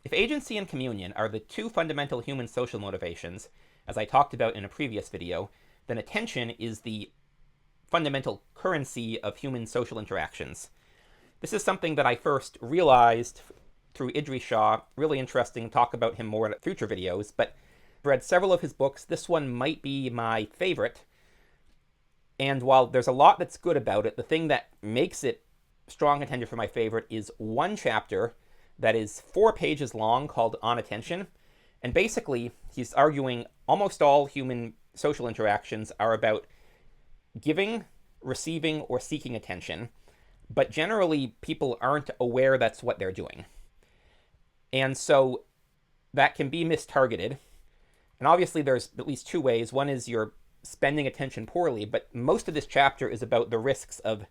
If agency and communion are the two fundamental human social motivations, as I talked about in a previous video, then attention is the fundamental currency of human social interactions. This is something that I first realized through Idries Shah. Really interesting, talk about him more in future videos, but I've read several of his books. This one might be my favorite. And while there's a lot that's good about it, the thing that makes it strong contender for my favorite is one chapter that is 4 pages long called On Attention. And basically, he's arguing almost all human social interactions are about giving, receiving, or seeking attention. But generally, people aren't aware that's what they're doing. And so that can be mistargeted. And obviously, there's at least 2 ways. One is you're spending attention poorly, but most of this chapter is about the risks of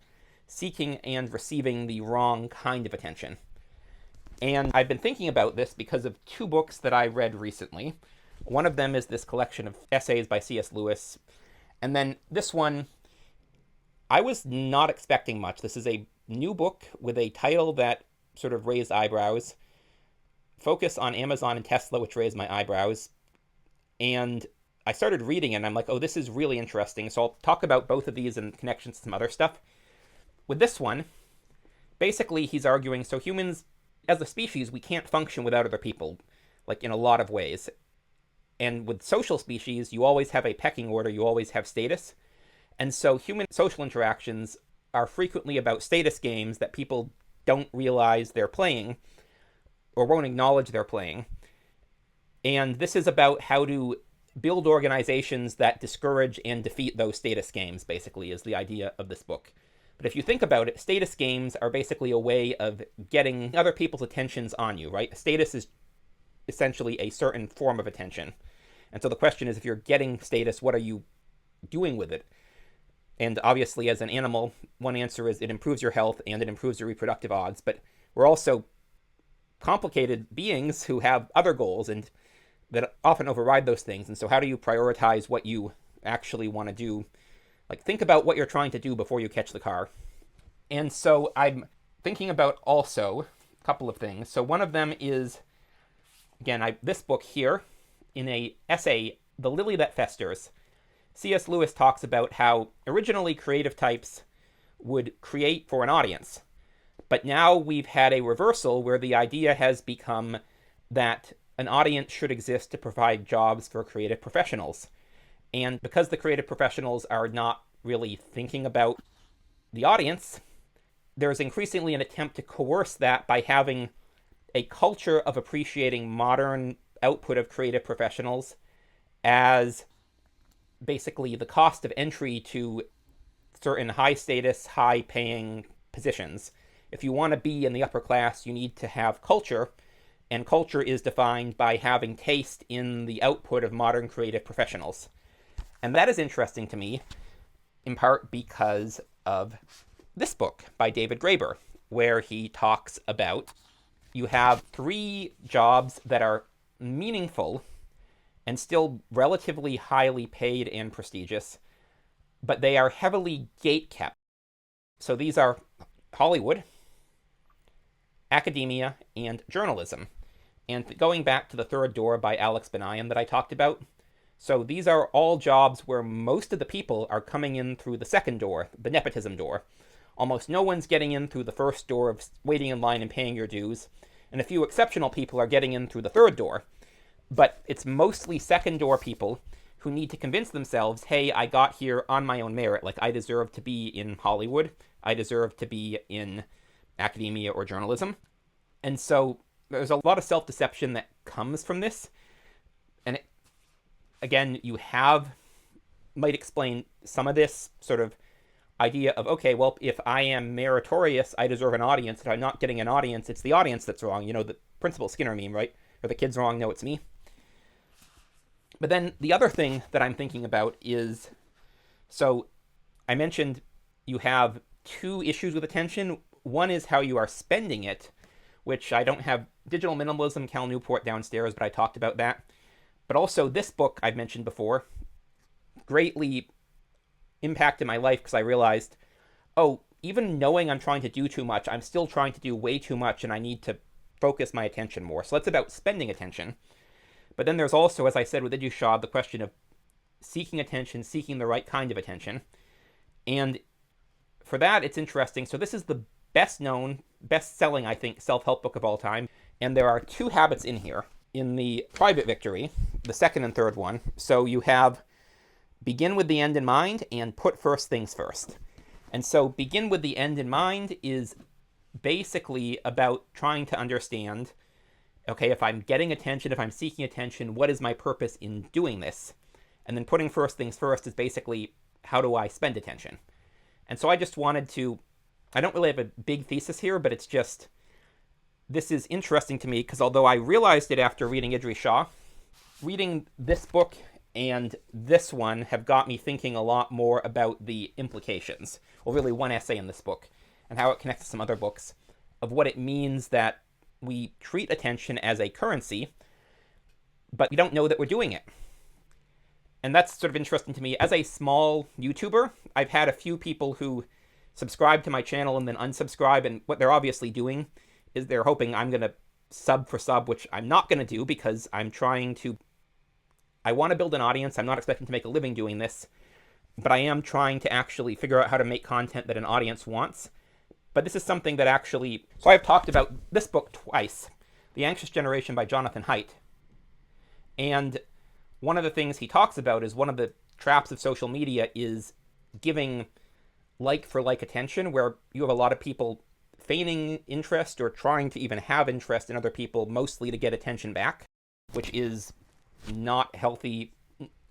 seeking and receiving the wrong kind of attention. And I've been thinking about this because of 2 books that I read recently. One of them is this collection of essays by C.S. Lewis. And then this one, I was not expecting much. This is a new book with a title that sort of raised eyebrows. Focus on Amazon and Tesla, which raised my eyebrows. And I started reading it, and I'm like, oh, this is really interesting. So I'll talk about both of these in connection to some other stuff. With this one, basically he's arguing, so humans, as a species, we can't function without other people, like in a lot of ways. And with social species, you always have a pecking order, you always have status. And so human social interactions are frequently about status games that people don't realize they're playing or won't acknowledge they're playing. And this is about how to build organizations that discourage and defeat those status games, basically, is the idea of this book. But if you think about it, status games are basically a way of getting other people's attentions on you, right? Status is essentially a certain form of attention. And so the question is, if you're getting status, what are you doing with it? And obviously, as an animal, one answer is it improves your health and it improves your reproductive odds. But we're also complicated beings who have other goals and that often override those things. And so how do you prioritize what you actually want to do? Like, think about what you're trying to do before you catch the car. And so I'm thinking about also a couple of things. So one of them is, again, this book here, in a essay, The Lily That Festers, C.S. Lewis talks about how originally creative types would create for an audience. But now we've had a reversal where the idea has become that an audience should exist to provide jobs for creative professionals. And because the creative professionals are not really thinking about the audience, there's increasingly an attempt to coerce that by having a culture of appreciating modern output of creative professionals as basically the cost of entry to certain high status, high paying positions. If you want to be in the upper class, you need to have culture, and culture is defined by having taste in the output of modern creative professionals. And that is interesting to me, in part because of this book by David Graeber, where he talks about you have 3 jobs that are meaningful and still relatively highly paid and prestigious, but they are heavily gate-kept. So these are Hollywood, academia, and journalism. And going back to The Third Door by Alex Banayan that I talked about, so these are all jobs where most of the people are coming in through the second door, the nepotism door. Almost no one's getting in through the first door of waiting in line and paying your dues, and a few exceptional people are getting in through the third door. But it's mostly second door people who need to convince themselves, hey, I got here on my own merit, like I deserve to be in Hollywood, I deserve to be in academia or journalism. And so there's a lot of self-deception that comes from this. And again, you might explain some of this sort of idea of, okay, well, if I am meritorious, I deserve an audience. If I'm not getting an audience, it's the audience that's wrong. You know, the Principal Skinner meme, right? Or the kid's wrong, no, it's me. But then the other thing that I'm thinking about is, so I mentioned you have 2 issues with attention. One is how you are spending it, which I don't have Digital Minimalism, Cal Newport downstairs, but I talked about that. But also this book I've mentioned before greatly impacted my life because I realized, oh, even knowing I'm trying to do too much, I'm still trying to do way too much, and I need to focus my attention more. So that's about spending attention. But then there's also, as I said with Idries Shah, the question of seeking attention, seeking the right kind of attention. And for that, it's interesting. So this is the best-known, best-selling, I think, self-help book of all time. And there are 2 habits in here. In the Private Victory, the second and third one, so you have begin with the end in mind and put first things first. And so begin with the end in mind is basically about trying to understand, okay, if I'm getting attention, if I'm seeking attention, what is my purpose in doing this? And then putting first things first is basically, how do I spend attention? And so I just wanted to, I don't really have a big thesis here, but it's just, this is interesting to me because although I realized it after reading Idries Shah, reading this book and this one have got me thinking a lot more about the implications, well, really one essay in this book, and how it connects to some other books, of what it means that we treat attention as a currency, but we don't know that we're doing it. And that's sort of interesting to me. As a small YouTuber, I've had a few people who subscribe to my channel and then unsubscribe, and what they're obviously doing is they're hoping I'm going to sub for sub, which I'm not going to do because I'm trying to, I want to build an audience. I'm not expecting to make a living doing this, but I am trying to actually figure out how to make content that an audience wants. But this is something that actually, so I've talked about this book twice, The Anxious Generation by Jonathan Haidt. And one of the things he talks about is one of the traps of social media is giving like for like attention, where you have a lot of people feigning interest or trying to even have interest in other people, mostly to get attention back, which is not healthy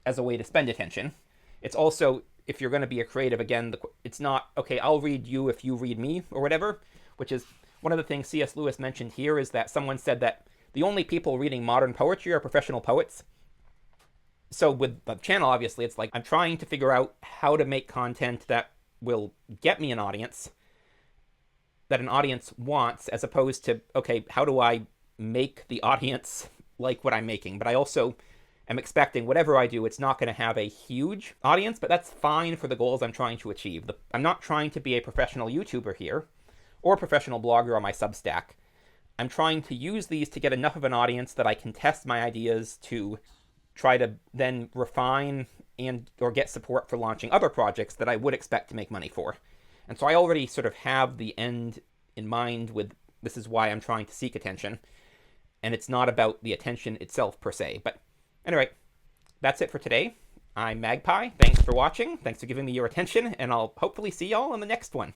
as a way to spend attention. It's also, if you're going to be a creative, again, it's not, okay, I'll read you if you read me, or whatever, which is one of the things C.S. Lewis mentioned here, is that someone said that the only people reading modern poetry are professional poets. So with the channel, obviously, it's like I'm trying to figure out how to make content that will get me an audience, that an audience wants, as opposed to, okay, how do I make the audience like what I'm making? But I also am expecting whatever I do, it's not going to have a huge audience, but that's fine for the goals I'm trying to achieve. I'm not trying to be a professional YouTuber here, or a professional blogger on my Substack. I'm trying to use these to get enough of an audience that I can test my ideas to try to then refine and or get support for launching other projects that I would expect to make money for. And so I already sort of have the end in mind with, this is why I'm trying to seek attention. And it's not about the attention itself per se. But anyway, that's it for today. I'm Magpie. Thanks for watching. Thanks for giving me your attention. And I'll hopefully see y'all in the next one.